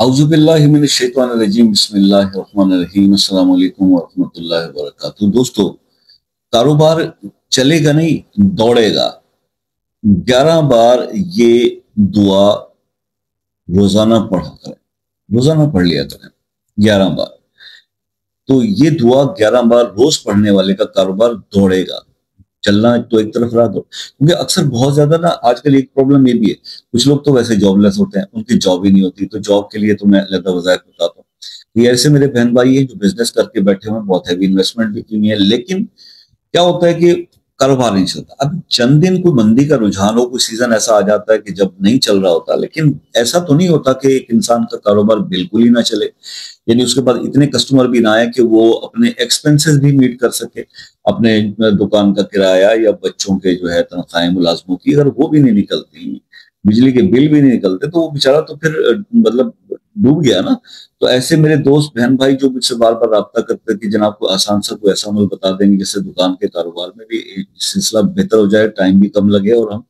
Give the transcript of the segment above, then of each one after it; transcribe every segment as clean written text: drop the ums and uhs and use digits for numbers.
औज़ुबिल्लाहि मिनश्शैतानिर्रजीम बिस्मिल्लाहिर्रहमानिर्रहीम अस्सलाम वालेकुम वरहमतुल्लाहि वबरकातुहू। दोस्तों, कारोबार चलेगा नहीं, दौड़ेगा। 11 बार ये दुआ रोजाना पढ़ा करें, रोजाना पढ़ लिया करें 11 बार। तो ये दुआ 11 बार रोज पढ़ने वाले का कारोबार दौड़ेगा। चलना तो एक तरफ रहा, दो क्योंकि अक्सर बहुत ज्यादा ना आजकल एक प्रॉब्लम ये भी है, कुछ लोग तो वैसे जॉबलेस होते हैं, उनकी जॉब ही नहीं होती, तो जॉब के लिए तो मैं अलग वज़ायत बताता हूँ। ये ऐसे मेरे बहन भाई हैं जो बिजनेस करके बैठे हुए हैं, बहुत हैवी इन्वेस्टमेंट भी की हुई है, लेकिन क्या होता है कि कारोबार नहीं चलता। अब चंद दिन कोई मंदी का रुझान हो, कोई सीजन ऐसा आ जाता है कि जब नहीं चल रहा होता, लेकिन ऐसा तो नहीं होता कि एक इंसान का कारोबार बिल्कुल ही ना चले। यानी उसके बाद इतने कस्टमर भी ना आए कि वो अपने एक्सपेंसेस भी मीट कर सके, अपने दुकान का किराया या बच्चों के जो है तनख्वाहें मुलाजमों की, अगर वो भी नहीं निकलती, बिजली के बिल भी नहीं निकलते, तो वो बेचारा तो फिर मतलब डूब गया ना। तो ऐसे मेरे दोस्त बहन भाई जो मुझसे बार बार राब्ता करते हैं कि जनाब को आसान सा कोई ऐसा अमल बता देंगे जिससे दुकान के कारोबार में भी एक सिलसिला बेहतर हो जाए, टाइम भी कम लगे और हम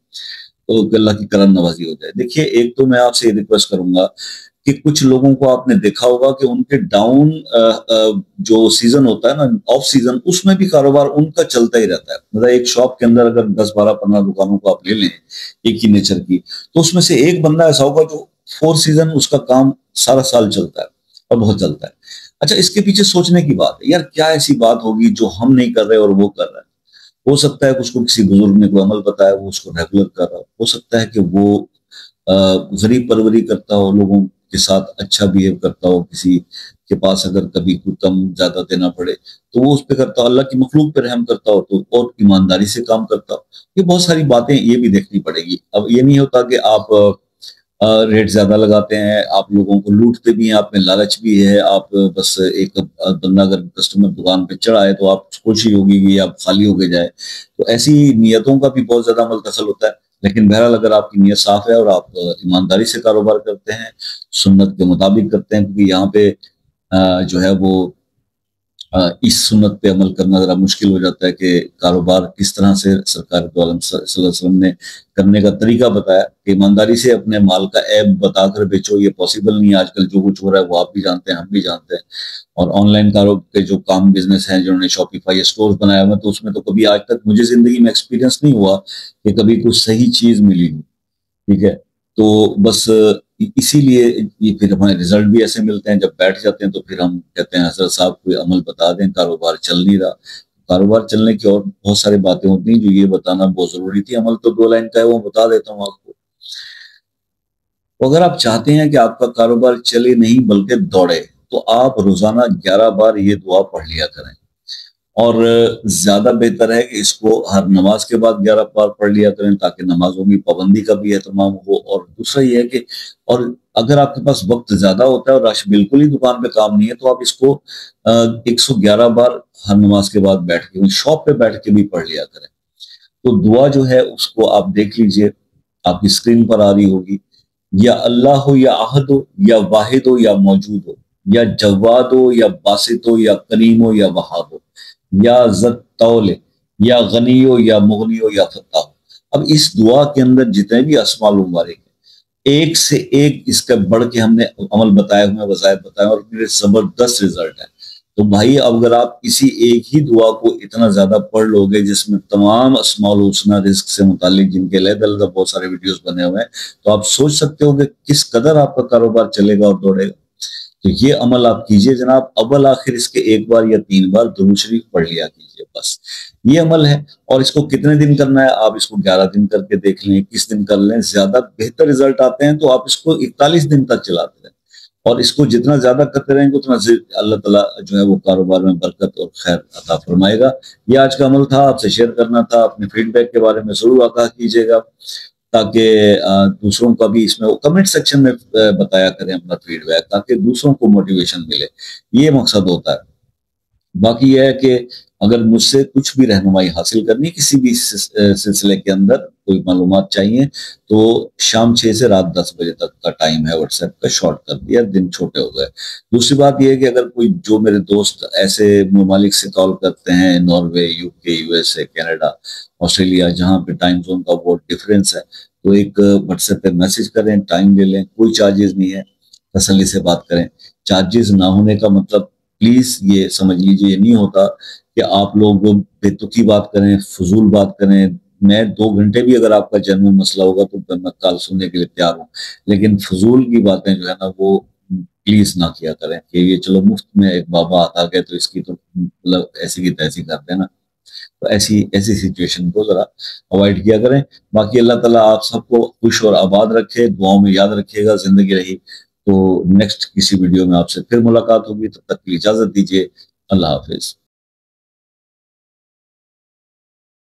तो अल्लाह की करम नवाजी हो जाए। देखिए, एक तो मैं आपसे ये रिक्वेस्ट करूंगा कि कुछ लोगों को आपने देखा होगा कि उनके डाउन जो सीजन होता है ना, ऑफ सीजन, उसमें भी कारोबार उनका चलता ही रहता है। मतलब एक शॉप के अंदर अगर 10 12 15 दुकानों को आप ले लें एक ही नेचर की, तो उसमें से एक बंदा ऐसा होगा जो 4 सीजन उसका काम सारा साल चलता है और बहुत चलता है। अच्छा, इसके पीछे सोचने की बात है यार, क्या ऐसी बात होगी जो हम नहीं कर रहे और वो कर रहा है। हो सकता है कि उसको किसी बुजुर्ग ने कोई अमल बताया, वो उसको रेगुलर कर रहा हो सकता है कि वो गरीब परवरी करता हो, लोगों के साथ अच्छा बिहेव करता हो, किसी के पास अगर कभी कोई कम ज्यादा देना पड़े तो वो उस पे करता हो, अल्लाह की मखलूक पे रहम करता हो तो और ईमानदारी से काम करता हो। ये बहुत सारी बातें ये भी देखनी पड़ेगी। अब ये नहीं होता कि आप रेट ज्यादा लगाते हैं, आप लोगों को लूटते भी हैं, आप में लालच भी है, आप बस एक बंदा अगर कस्टमर दुकान पे चढ़ा है तो आप कोशिश होगी कि आप खाली होके जाए। तो ऐसी नियतों का भी बहुत ज्यादा मलतसल होता है। लेकिन बहरहाल अगर आपकी नीयत साफ है और आप ईमानदारी से कारोबार करते हैं, सुन्नत के मुताबिक करते हैं, क्योंकि यहाँ पे जो है वो इस सुन्नत पे अमल करना जरा मुश्किल हो जाता है कि कारोबार किस तरह से सरकार दो आलम सल्लल्लाहु अलैहि वसल्लम ने करने का तरीका बताया कि ईमानदारी से अपने माल का ऐब बताकर बेचो। ये पॉसिबल नहीं है, आजकल जो कुछ हो रहा है वो आप भी जानते हैं, हम भी जानते हैं। और ऑनलाइन कारोबार के जो काम बिजनेस हैं, जिन्होंने शॉपिफाई स्टोर बनाया हुआ, तो उसमें तो कभी आज तक मुझे जिंदगी में एक्सपीरियंस नहीं हुआ कि कभी कुछ सही चीज मिली हो। ठीक है, तो बस इसीलिए ये फिर हमें रिजल्ट भी ऐसे मिलते हैं, जब बैठ जाते हैं तो फिर हम कहते हैं हजरत साहब कोई अमल बता दें, कारोबार चल नहीं रहा। कारोबार चलने की और बहुत सारी बातें होती हैं जो ये बताना बहुत जरूरी थी। अमल तो 2 लाइन का है, वो बता देता हूँ आपको। तो अगर आप चाहते हैं कि आपका कारोबार चले नहीं बल्कि दौड़े, तो आप रोजाना 11 बार ये दुआ पढ़ लिया करें। और ज्यादा बेहतर है कि इसको हर नमाज के बाद 11 बार पढ़ लिया करें, ताकि नमाजों की पाबंदी का भी एहतमाम हो। और दूसरा ये है कि और अगर आपके पास वक्त ज्यादा होता है और रश बिल्कुल ही दुकान पे काम नहीं है, तो आप इसको 111 बार हर नमाज के बाद बैठ के, शॉप पे बैठ के भी पढ़ लिया करें। तो दुआ जो है उसको आप देख लीजिए, आपकी स्क्रीन पर आ रही होगी। या अल्लाह हो, या आहद हो, या वाहिद हो, या मौजूद हो, या जवाद हो, या बासित हो, या करीम हो, या वहाब हो, या जत तौल, या गनी हो, या मुगनी हो, या फत्ता हो। अब इस दुआ के अंदर जितने भी अस्माउल मुबारक हैं, एक से एक इसका बढ़ के हमने अमल बताए हुए, वज़ायत बताए, और मेरे जबरदस्त रिजल्ट है। तो भाई, अब अगर आप इसी एक ही दुआ को इतना ज्यादा पढ़ लोगे, जिसमें तमाम अस्माउल हुस्ना रिस्क से मुतालिक जिनके अलग अलग बहुत सारे वीडियोस बने हुए हैं, तो आप सोच सकते हो कि किस कदर आपका कारोबार चलेगा और दौड़ेगा। तो ये अमल आप कीजिए जनाब। अव्वल आखिर इसके एक बार या 3 बार दुरूद शरीफ पढ़ लिया कीजिए, बस ये अमल है। और इसको कितने दिन करना है, आप इसको 11 दिन करके देख लें, 21 दिन कर लें, ज्यादा बेहतर रिजल्ट आते हैं तो आप इसको 41 दिन तक चलाते रहें। और इसको जितना ज्यादा करते रहेंगे उतना अल्लाह ताला जो है वो कारोबार में बरकत और खैर अता फरमाएगा। ये आज का अमल था, आपसे शेयर करना था। अपने फीडबैक के बारे में जरूर आगाह कीजिएगा, ताकि दूसरों का भी इसमें कमेंट सेक्शन में बताया करें अपना फीडबैक, ताकि दूसरों को मोटिवेशन मिले। ये मकसद होता है। बाकी यह है कि अगर मुझसे कुछ भी रहनुमाई हासिल करनी है किसी भी सिलसिले के अंदर, कोई मालूमात चाहिए, तो शाम 6 से रात 10 बजे तक का टाइम है व्हाट्सएप का, शॉर्ट कर दिया, दिन छोटे हो गए। दूसरी बात यह है कि अगर कोई जो मेरे दोस्त ऐसे ममालिक से कॉल करते हैं, Norway, UK, USA, Canada, Australia, जहाँ पे टाइम जोन का बहुत डिफरेंस है, तो एक व्हाट्सएप पे मैसेज करें, टाइम ले लें, कोई चार्जेस नहीं है। تسلی سے بات کریں. چارجز نہ ہونے کا مطلب پلیز یہ سمجھ لیجئے یہ نہیں ہوتا کہ آپ لوگ بے تکی بات کریں، فضول بات کریں. میں 2 گھنٹے بھی اگر آپ کا جنرل مسئلہ ہوگا تو میں کال سننے کے لیے تیار ہوں، لیکن فضول کی باتیں جو ہے نا وہ پلیز نہ کیا کریں کہ یہ چلو مفت میں ایک بابا آ گئے تو اس کی تو مطلب ایسی کی تیسی کر دینا. تو ایسی سچویشن کو ذرا اوائڈ کیا کریں. باقی اللہ تعالیٰ آپ سب کو خوش اور آباد رکھے، دعاؤں میں یاد رکھیے گا. زندگی رہی تو نیکسٹ کسی ویڈیو میں آپ سے پھر ملاقات ہوگی، تب تک کی اجازت دیجیے. اللہ حافظ.